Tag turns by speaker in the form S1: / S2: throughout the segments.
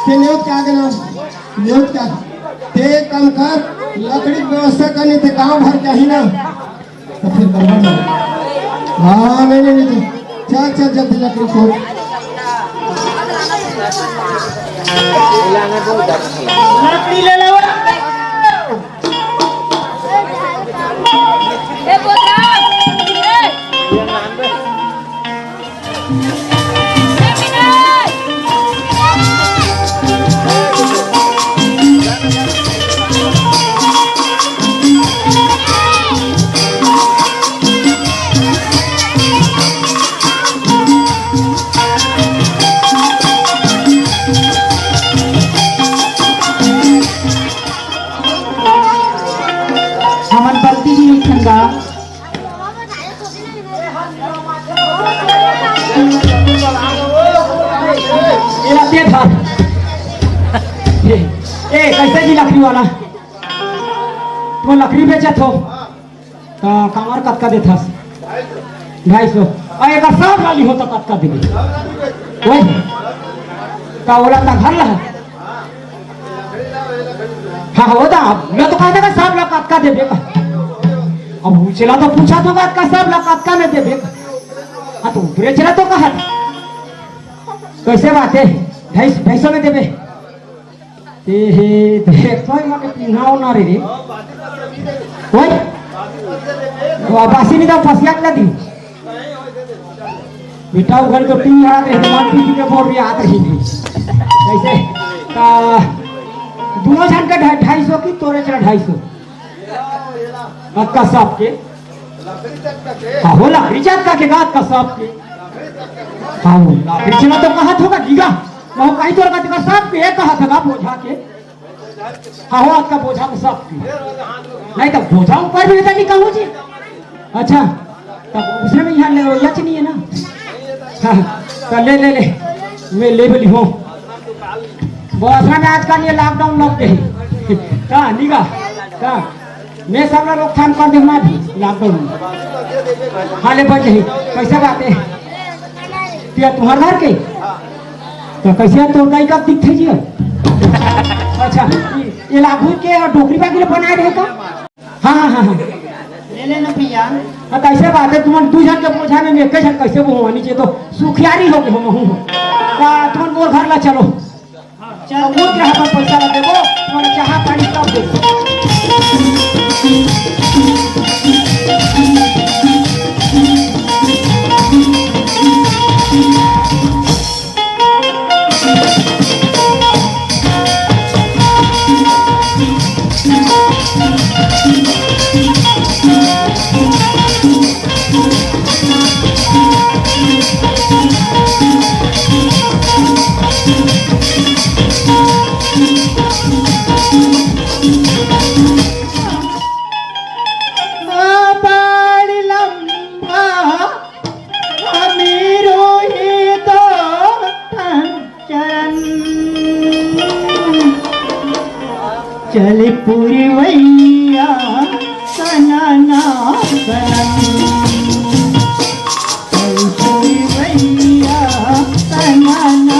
S1: ते न्यूज क्या के नाम न्यूज क्या ते काम कर लकड़ी व्यवस्था करने ते गांव भर चाहिए ना तो फिर करवा हाँ नहीं चल चल जल्दी लकड़ी छोड़
S2: लकड़ी ले लो कैसे जी लकड़ी वाला तो लकड़ी बेचत हो तो कमर कतका देता 250 और एक सब वाली हो तो कतका देगी वही का बोला था घर लगा हाँ होता मैं तो कहता था सब लोग कतका देवे का अब चला तो पूछा तो बात का सब लोग कतका में देवे हाँ तो बेचला तो कहा कैसे बात है 250 में देवे देखो मके पिन्हाओ ना रे ओए बासी नहीं तो फसियात लगी बेटा घर तो तीन हाथ है दिमाग पीछे के बोल रही आत रही कैसे का दोनों जन का 250 की तोरे चला 250 का सब के हाँ हो लकड़ी जात का के गात का सब के हाँ लकड़ी चला तो कहा होगा गीगा वो कहीं तो रखा था सब के कहा था बोझा के हाँ हो आपका बोझा तो सब के नहीं तो बोझा ऊपर भी रहता नहीं कहूँ जी अच्छा तब उसने में यहाँ ले यच नहीं है ना हाँ तो ले मैं ले बोली हूँ बोझा में आज का ये लॉकडाउन लग गई कहाँ निगा कहाँ मैं सब लोग रोकथाम कर दूँ मैं भी लॉकडाउन में हाँ ले बच रही कैसा बात है तुम्हारे घर के तो कैसे तो कई कब दिखते जी अच्छा ये लागू के और डोकरी बाकी बनाए रहे का हाँ ले लेना भैया हाँ कैसे बात है तुम्हारे 2 जन के बोझा में एक जन कैसे वो नीचे तो सुखियारी हो गई हम हूँ तुम मोर घर ला चलो चलो मोर के हाथ में पैसा लगे वो तुम्हारे चाह पानी सब दे चले पूरी वैया सनाना पूरी वैया सनाना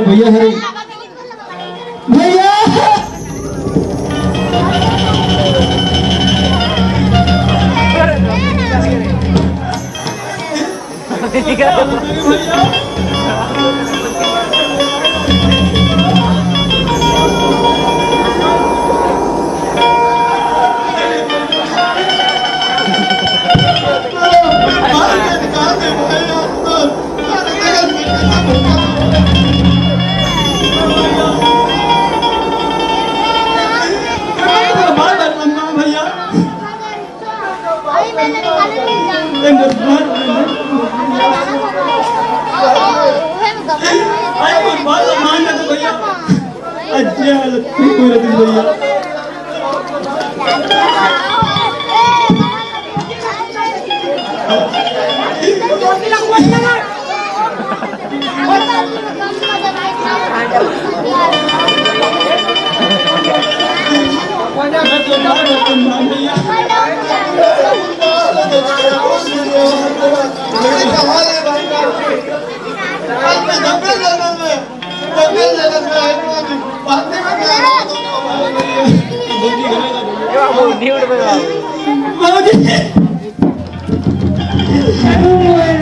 S2: भैया है भैया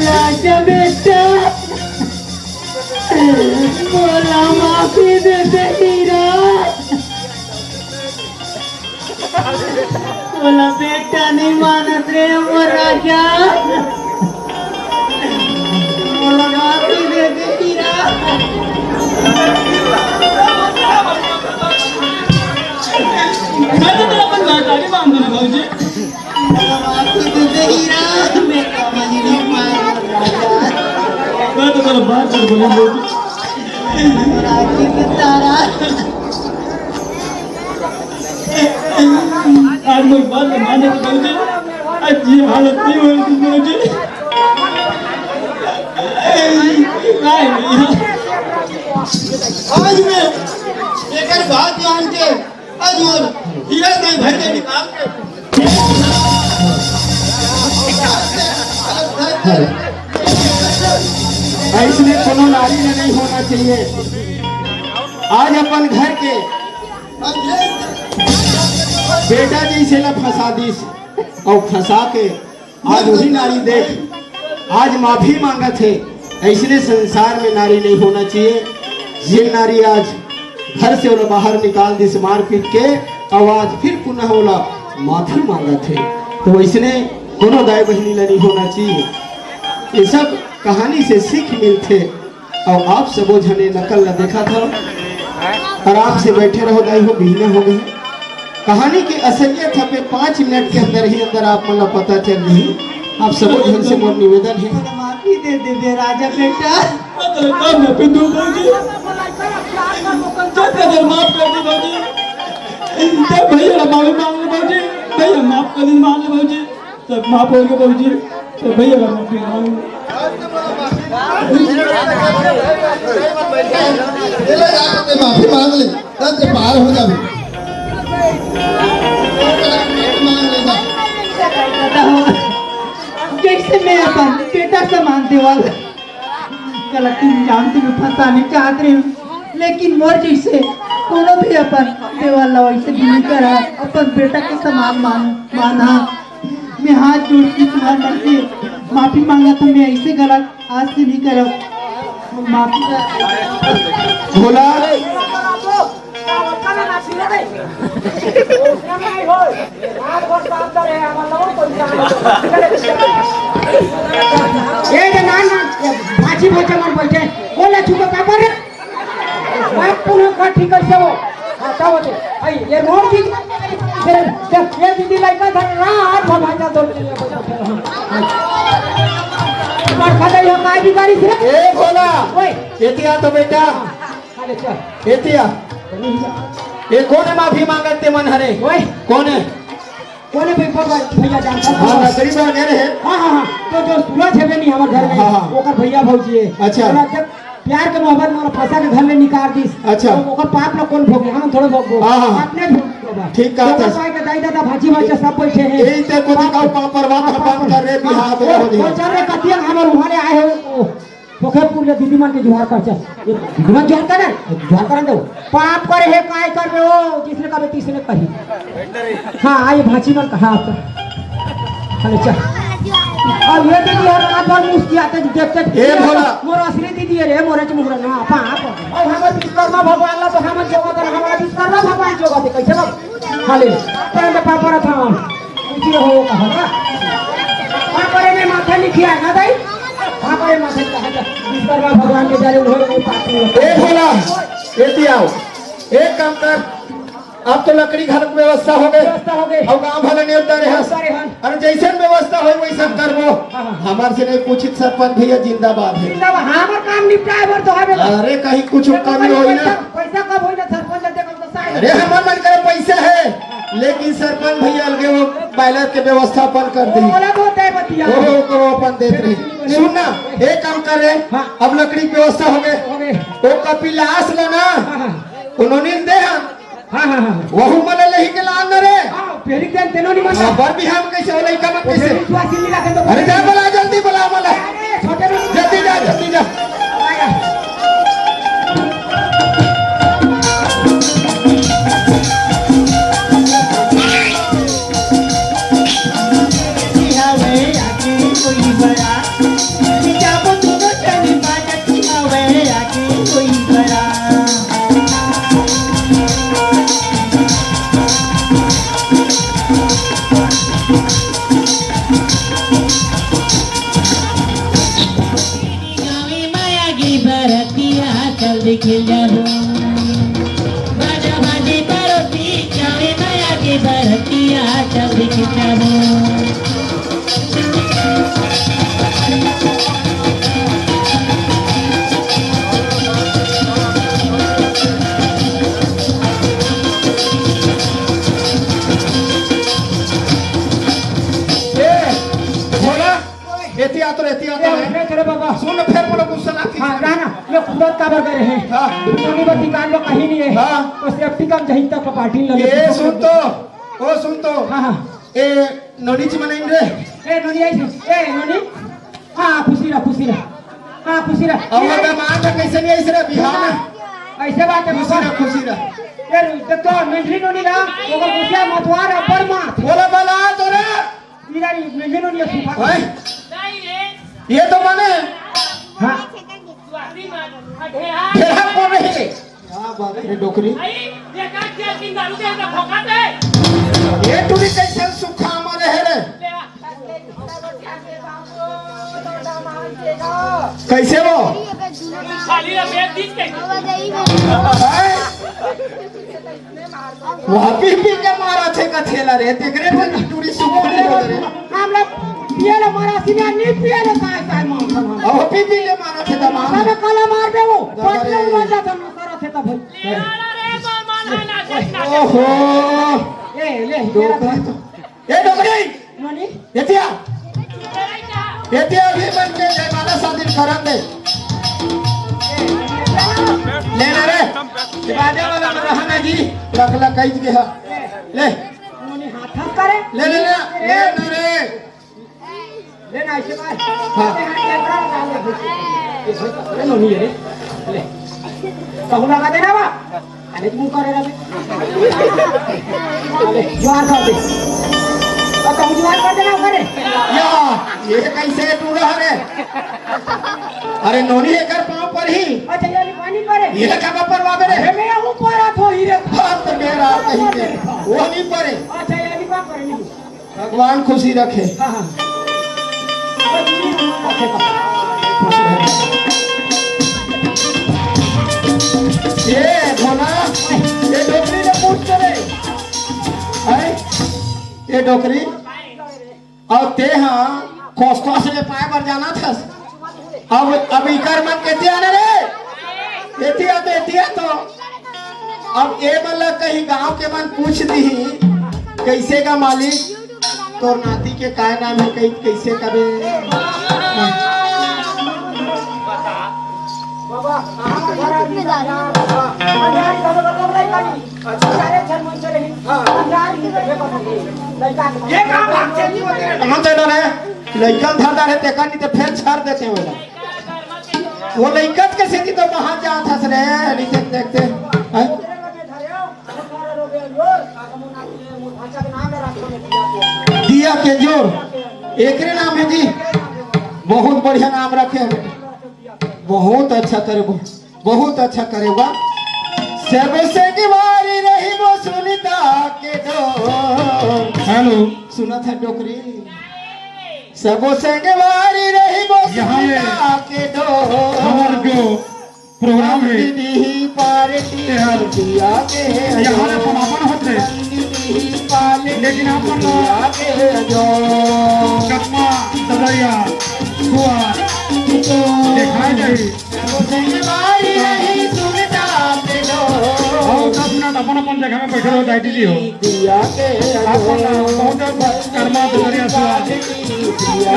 S2: राजा बेटा बोला माफी दे दे हीरा बोला बेटा नहीं मानत रे वो राजा बोला माफी दे दे हीरा मैं तो तेरा अपन गाड़ी बांध दूंगा भाऊजी माफी दे दे हीरा मैं समझ नहीं पाया मैं तो तेरा बात कर बोलूं राजी बेचारा आज मैं बात माने भाऊजी आज ये हालत नहीं हो रही भाऊजी
S1: आज मैं एक बात जान के आज मोर हीरा नहीं भर के निकाल के ऐसने कोनो नारी ने नहीं होना चाहिए। आज अपन घर के बेटा जी से ला फंसा दीस और फंसा के आज वही नारी देख आज माफी मांगा थे। ऐसने संसार में नारी नहीं होना चाहिए। ये नारी आज घर से वो बाहर निकाल दी मार पीट के और आज फिर पुनः बोला माफी मांगा थे। तो इसने कोनो दाई बहनी नहीं होना चाहिए। ये सब कहानी से सीख मिलते और आप सबो जने नकल न देखा था और आपसे बैठे रहो दाई हो महीने हो गए। कहानी की असलियत हमें 5 मिनट के अंदर ही अंदर आप मतलब पता चल रही। आप सबो जन से मोर निवेदन है माफी दे दे राजा बेटा माफी दो माफ कर दे भाजी भैया माफी मांग लो भाजी भैया माफ कर दे मान लो भाजी सब माफ हो गए भाजी तो भैया माफी मांग माफी मांग ले तब से पार हो जाए जैसे मैं अपन बेटा समान देवाल गलती जानती हूँ फंसाने चाहते हूँ लेकिन मोर जैसे कोनो भी अपन देवाल वैसे भी नहीं करा अपन बेटा के समान माना। मैं हाथ जोड़ के तुम्हारे मर्जी माफी मांगा था। मैं ऐसे गलत आज से नहीं करा माफी भोला भाजी भोज मन बैठे बोला चुका पेपर पुनः का ठीक है वो आता होते आई ये रोड की ये दीदी लाइका था रात भाजा दो मार खा गई हम आई गाड़ी से ए बोला ओए एतिया तो बेटा अरे चल एतिया ये कौन है माफी मांगते मन हरे ओए कौन है भैया जानता हां गरीब वगैरह है हां हां हां तो जो सूरज है नहीं हमारे घर में ओकर भैया भौजी है। अच्छा जब प्यार के मोहब्बत में फंसा के घर में निकाल दीस। अच्छा तो ओकर पाप ना कौन भोगे हम थोड़े भोगबो अपने ठीक कहा था तो के दाई दादा भाजी भाजी सब बैठे हैं यही ते को दिखाओ पाप परवाह बंद कर रे बिहार में हो दिया चल रे कतिया हमर उहाने आए हो पोखरपुर ले दीदी मन के जोहार कर चल दीदी मन जोहार कर दो पाप करे है काय कर रहे हो जिसने कहा तीसरे कही हां आइए भाजी मन कहा आप चल
S2: अब ये दीदी और रात भर मुस्की आते देखते
S1: ए भोला।
S2: मोर असली दीदी है रे मोरे चमुरा ना पाप और हमर विश्वकर्मा भगवान ला तो हमर जोगत और हमारा विश्वकर्मा भगवान जोगत है कैसे बाबू खाली पर में पापा था इसी हो कहा ना पापा में माथा लिखिया ना दाई पापा में माथा कहा विश्वकर्मा भगवान के जारे उधर में पाती
S1: ए भोला एती आओ एक काम कर अब तो लकड़ी घर की व्यवस्था हो गई और गांव भले नहीं उतर रहे अरे जैसे व्यवस्था हो वैसे करबो हमार से नहीं पूछित सरपंच भैया जिंदाबाद है
S2: हमार काम निपटाए बर तो हमें
S1: अरे कहीं कुछ कमी होई ना
S2: पैसा कब होई ना सरपंच दे कम तो साइड
S1: अरे हमार मन करे पैसा है लेकिन सरपंच भैया अलगे वो बैलर के व्यवस्थापन कर दी
S2: बोला बहुत है बतिया
S1: वो अपन देख रही सुन ना एक काम कर रहे अब लकड़ी की व्यवस्था हो गए वो कपिलास लो ना उन्होंने दे
S2: हां हां हां
S1: वहु मले लही के लान रे
S2: पहली दिन तेनो नहीं मन
S1: बर भी हम कैसे होले का मत कैसे
S2: विश्वास नहीं रखे तो
S1: अरे जा बोला जल्दी बोला मला
S2: छोटे
S1: जल्दी जा
S3: खेल जाओ बाजा बाजे परोती जावे नया के बरतिया चल खेल जाओ
S2: चले बाबा
S1: सुन फिर बोलो गुस्सा ना
S2: हां ना ये खुद काबर करे हैं
S1: हां
S2: सोनी बत्ती कान में कहीं नहीं है
S1: हां
S2: तो सेफ्टी कम जहीं तक पार्टी ले
S1: ए सुन तो
S2: हां हां
S1: ए नोनीच मनाइन रे
S2: ए नोनी आई ए नोनी हां खुशी रह
S1: अब मेहमान का कैसे नहीं ऐसे रे बिहार में
S2: ऐसे बात है
S1: खुशी रह
S2: ए तो मंजली नोनी ना वो गुसिया मतवार ऊपर माथ
S1: बोला बला तो रे
S2: मेरा मंजली नोनी सुफा
S1: ओए ये तो माने
S2: हां
S1: घेरा कौन है हां बात रे डोकरी ये तूने कैसे सुखा मरे है रे कैसे वो वहाँ पी के मारा थे का थेला रे देखरे पर टूरी सुखोली हो रे
S2: हम लोग पिएले मारा सीना नहीं पिएले काय मार
S1: अब पी के मारा थे दमा
S2: अबे काला मार दे वो पटले मजा था करा थे तब
S1: ओहो
S2: ले
S1: ये डोकरी
S2: नोनी
S1: एतिया भी बन के जयमाला शादी करन दे लेना रे बाजे वाला रहना जी रखला कई के है ले
S2: नोनी हाथ करे
S1: ले रे
S2: लेना ऐसे बात
S1: हां
S2: ले नोनी रे ले कहू लगा देना बा अरे तू करे रे अरे जोर कर दे और कहू जोर कर देना करे
S1: या ये कैसे तू रहा रे अरे नोनी एकर पांव पर ही
S2: अच्छा ये पानी करे
S1: ये का परवावे रे
S2: मैं ऊपर आ थो हीरे
S1: हाथ मेरा कहीं के वो नहीं पड़े
S2: अच्छा ये नहीं बात करे नहीं
S1: भगवान खुशी रखे
S2: हां हां
S1: ये भोला ये डोकरी ने पूछ करे है ये डोकरी और ते हां कोस्टा से पाए पर जाना था अब इकर मन के दिया रे एतिया तो अब ए मतलब कहीं गांव के मन पूछ दी कैसे का मालिक तोर नाती के काय नाम है कहीं कैसे कबे
S2: बाबा घर आदमी दादा हजार का मतलब नहीं कानी सारे घर मन चले हजार की लड़का ये काम भाग चली होते
S1: हम तो रे लइकन धादा रे तेका नहीं तो फिर छाड़ देते हो वो लइकत के सेती तो वहां जात हस रे नीचे देखते हैं दिया के जोर एक नाम है जी। बहुत बढ़िया नाम रखे हैं, बहुत अच्छा करेगा, बहुत अच्छा करेगा। सबसे की रही वो सुनीता के दो।
S2: हेलो,
S1: सुना था डोकरी। सबसे की रही वो सुनीता के दो।
S2: हमारा जो प्रोग्राम है
S1: दीदी पार्टी दिया के
S2: यहाँ समापन होते, लेकिन अपन
S1: जो
S2: कस्मा सदरिया हुआ दिखाई गई और 10 मिनट अपन जगह में बैठे हो दाई दीदी हो अपन बहुत कर्मा सदरिया हुआ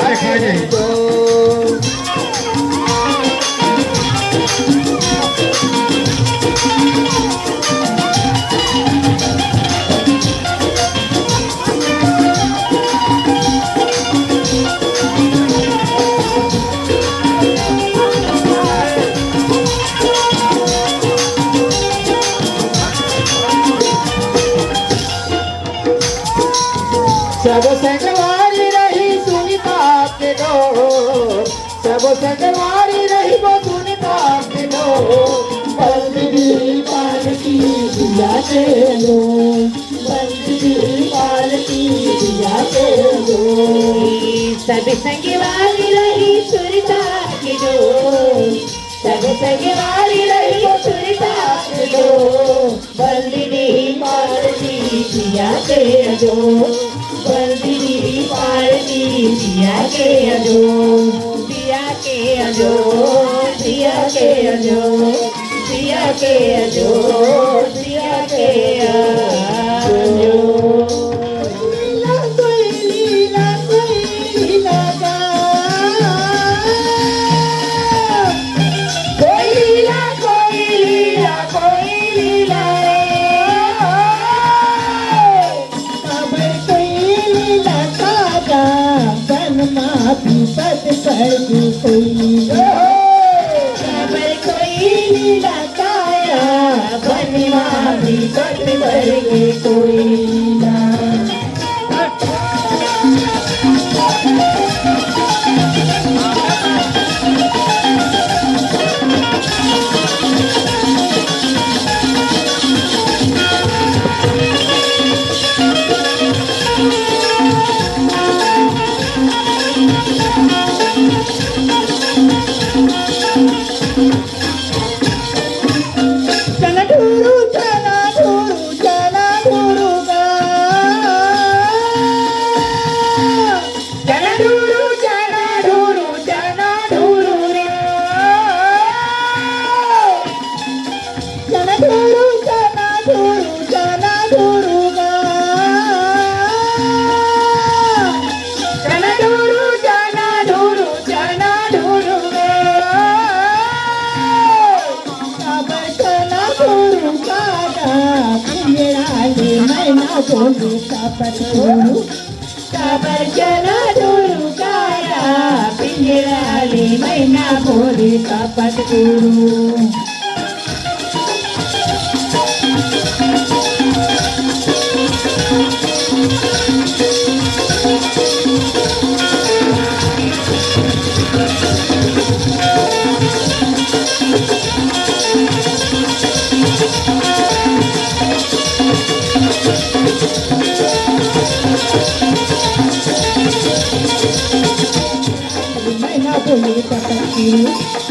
S2: दिखाई गई।
S1: सब संगवारी रही सुनीता के दो। सब संगवारी रही वो सुनीता के दो। बंदी पालकी दिया के दो। बंदी पालकी दिया के दो।
S3: सब संगवारी रही सुरता के दो। सब संगवारी रही सुरता के दो। बंदी पालकी दिया के दो। बंदी पालकी दिया के दो। दिया के दो। दिया के दो। दिया के दो। दिया के दो। काबर चला डोरू काया पिंजराले मैना भोरे कपट गुरु। काबर चला डोरू काया पिंजराले मैना भोरे कपट गुरु।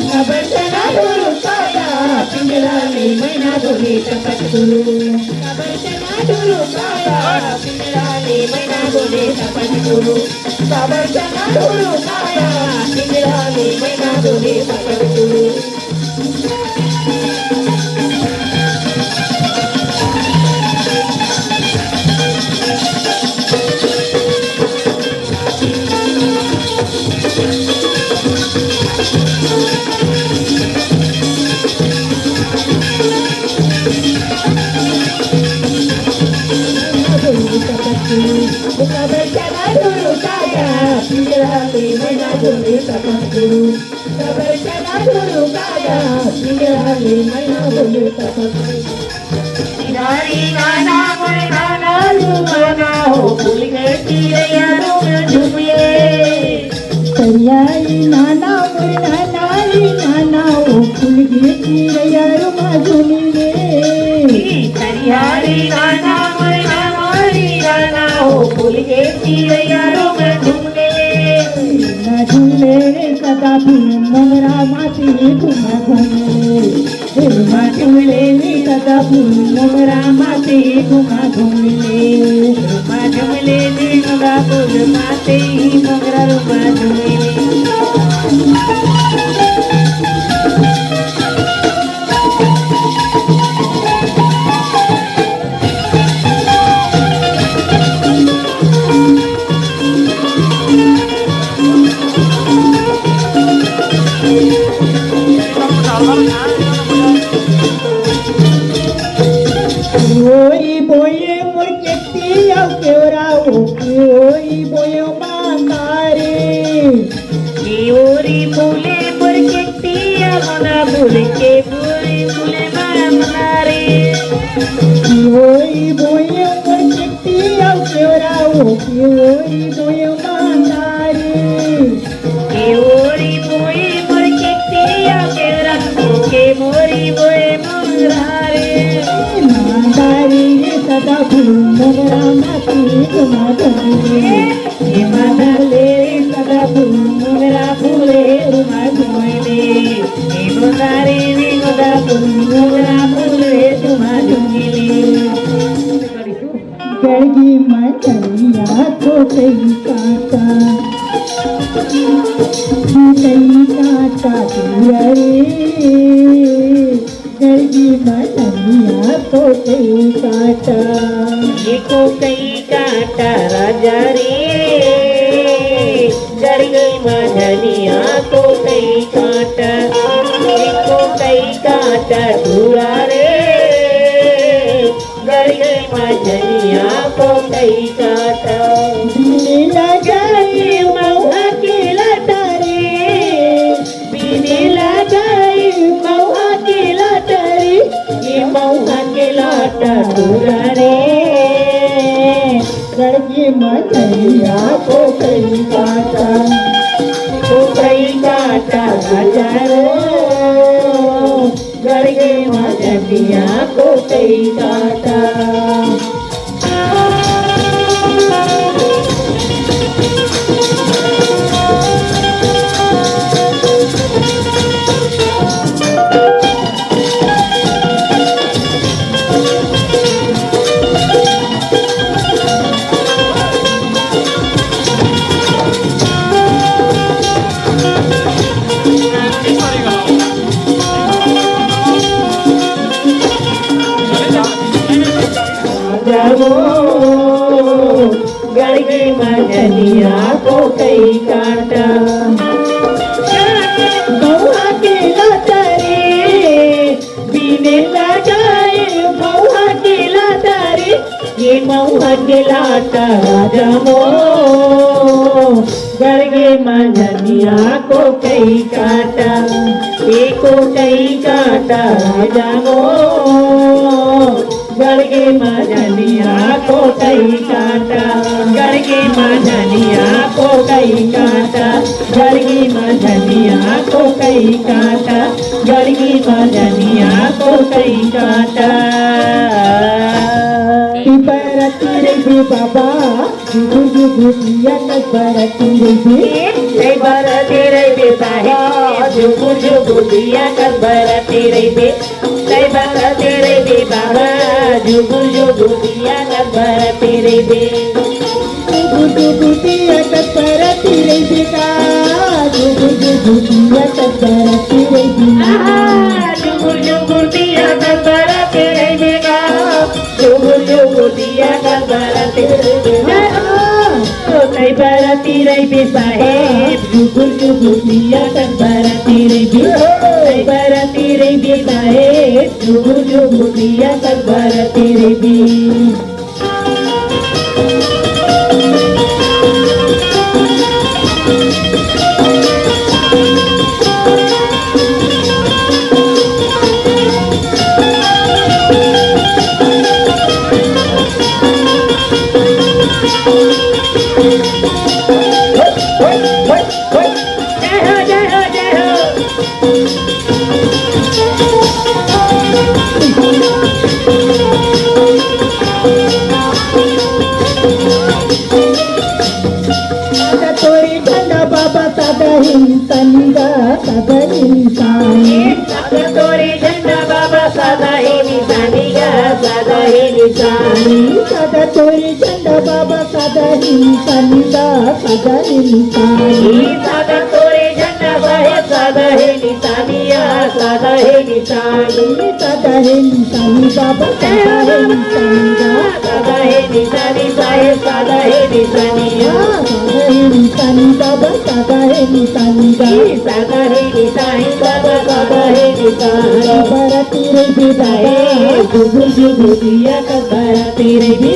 S3: काबर चला डोरू काया पिंजराले मैना भोरे कपट गुरु। काबर चला डोरू काया पिंजराले मैना भोरे कपट गुरु। काबर चला डोरू काया पिंजराले मैना भोरे कपट गुरु। काबर चला डोरू काया पिंजराले मैना भोरे कपट गुरु। नारी गाना गुण गाना लुगाना हो फूल के तीर यारों में झुमिए। तरियाई नाना मोर नानाई नाना ओ फूल गे चिरैया माझुनीले तरियाई नाना मोर नानाई नाना ओ फूल गे चिरैया माझुनीले माझुनीले सदा फूल मोगरा माती घुमा घुमले माझुनीले सदा फूल मोगरा माती घुमा घुमले माझुनीले सदा फूल माती मोगरा रुमा झुमले ओई बोये मोर केतिया केवरा ओई बोये मातारे ओरी बोले मोर केतिया मना बोल के बोरे बोले मातारे ओई बोये मोर केतिया केवरा ओई बोये मातारे ओरी बोये मोर केतिया केवरा के मोरी बोये मातारे सदा फूल मोगरा माती घुमा घुमले हिमालय सदा फूल मोगरा फूले घुमा घुमले हिमालय सदा फूल मोगरा फूले घुमा घुमले गड़गी मचलिया तो कई काटा रे गड़गी मचलिया तो कई काटा ये को कई काटा राजा रे गड़गी मचलिया तो कई काटा ये को कई काटा धूरा रे गड़गी मचलिया तो कई काटा नीला गई मऊहा के लटारे पीने लगाई मऊहा के लटारे ये मऊहा के लाटा धूरा रे गड़गी मचलिया को कई काटा राजा रो गड़गी मचलिया को कई काटा गड़गी मचलिया को कई काटा मऊहा के लतारे बीने लगाए मऊहा के लतारे ये मऊहा के लाटा राजा मो गड़गी मचलिया को कई काटा एको कई काटा राजा मो गड़गी मचलिया को कई काटा गड़गी मचलिया को कई काटा गड़गी मचलिया को कई काटा गड़गी मचलिया को कई काटा बरती रे बाबा जुगुजिया बरती रे बरती रे साहेब जुगुजिया बरती रे बरती रे बाबा जुगुजिया बरती रे जुगुजिया बरती रे बेटा जुगुजिया बरती रे जुगुजिया बरती रे बेटा जुगुजिया बरती रे कई बरती रे साहेब जुगुजिया बरती रे कई बरती रे साहेब जुगुजिया बरती रे
S1: Hey!
S3: जय हो जय हो जय हो साधा तोरी झंडा बाबा साधा हिंदुस्तानी गा साधा हिंदुस्तानी साधा तोरी झंडा बाबा साधा हिंदुस्तानी गा साधा हिंदुस्तानी साधा तोरी झंडा बाबा साधा हिंदुस्तानी गा साधा हिंदुस्तानी साधा तोरी झंडा साहेब साधा हिंदुस्तानी या साधा हिंदुस्तानी साधा हिंदुस्तानी बाबा साधा हिंदुस्तानी गा साधा हिंदुस्तानी साहेब साधा हिंदुस्तानी या साधा हिंदुस्तानी बाबा साधा हिंदुस्तानी गा साधा हिंदुस्तानी बाबा साधा हिंदुस्तानी बरती रे बिदाए गुगुल गुगुल दिया का बरती रे भी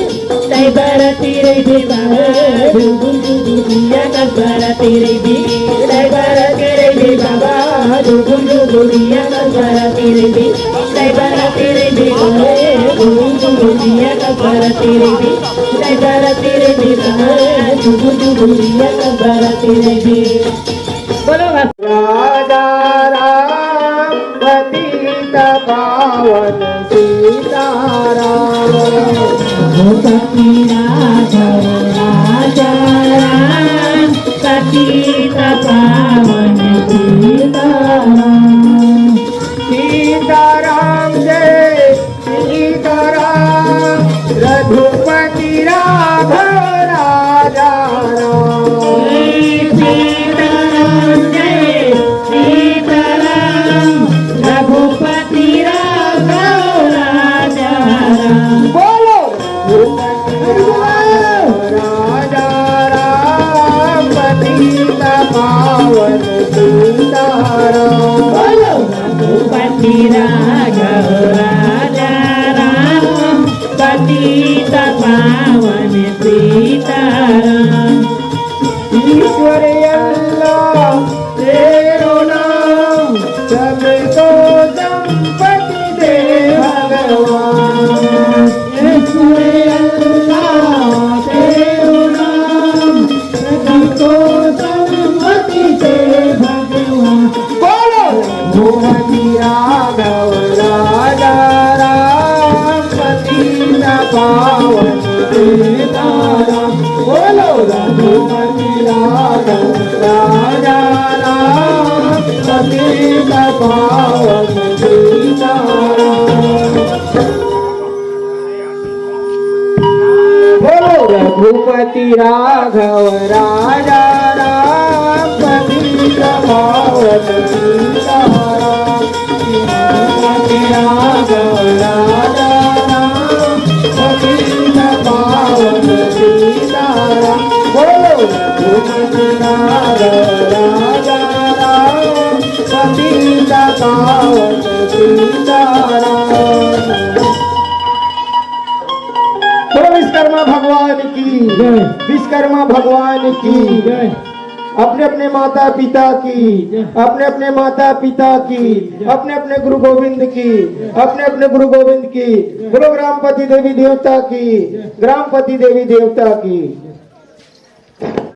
S3: तै बरती रे बिदाए गुगुल गुगुल दिया का बरती रे भी तै बरती रे भी बाबा गुगुल गुगुल दिया का बरती रे भी तै बरती रे भी गुगुल गुगुल दिया का बरती रे भी तै बरती रे भी गुगुल गुगुल दिया का बरती रे भी बोलो
S1: राजा राम पतित पावन सीताराम
S3: भगवती राघव राजा राम पतित पावन सीताराम
S1: सीताराम जय सीताराम रघुपति राघव राजा राम
S3: सीताराम जय सीताराम रघुपति राघव राजा राम
S1: बोलो राजा राम पतित पावन सीताराम
S3: बोलो रघुपति राघव राजा राम पतित पावन सीताराम
S1: ईश्वर अल्लाह तेरो नाम सबको संपत्ति दे भगवान
S3: ईश्वर अल्लाह तेरो नाम सबको संपत्ति दे भगवान
S1: बोलो भगवती राघव राजा राम पतित पावन सीताराम बोलो रघुपति राघव राजा राम पतित पावन सीताराम बोलो रघुपति राघव राजा राम पतित पावन सीताराम रघुपति राघव राजा राम पतित पावन सीताराम बोलो रघुपति राघव राजा राम पतित पावन सीताराम तो विश्वकर्मा भगवान की
S2: जय
S1: विश्वकर्मा भगवान की
S2: जय
S1: अपने अपने माता पिता की अपने अपने माता पिता की अपने अपने गुरु गोविंद की अपने अपने गुरु गोविंद की गुरु ग्रामपति देवी देवता की ग्रामपति देवी देवता की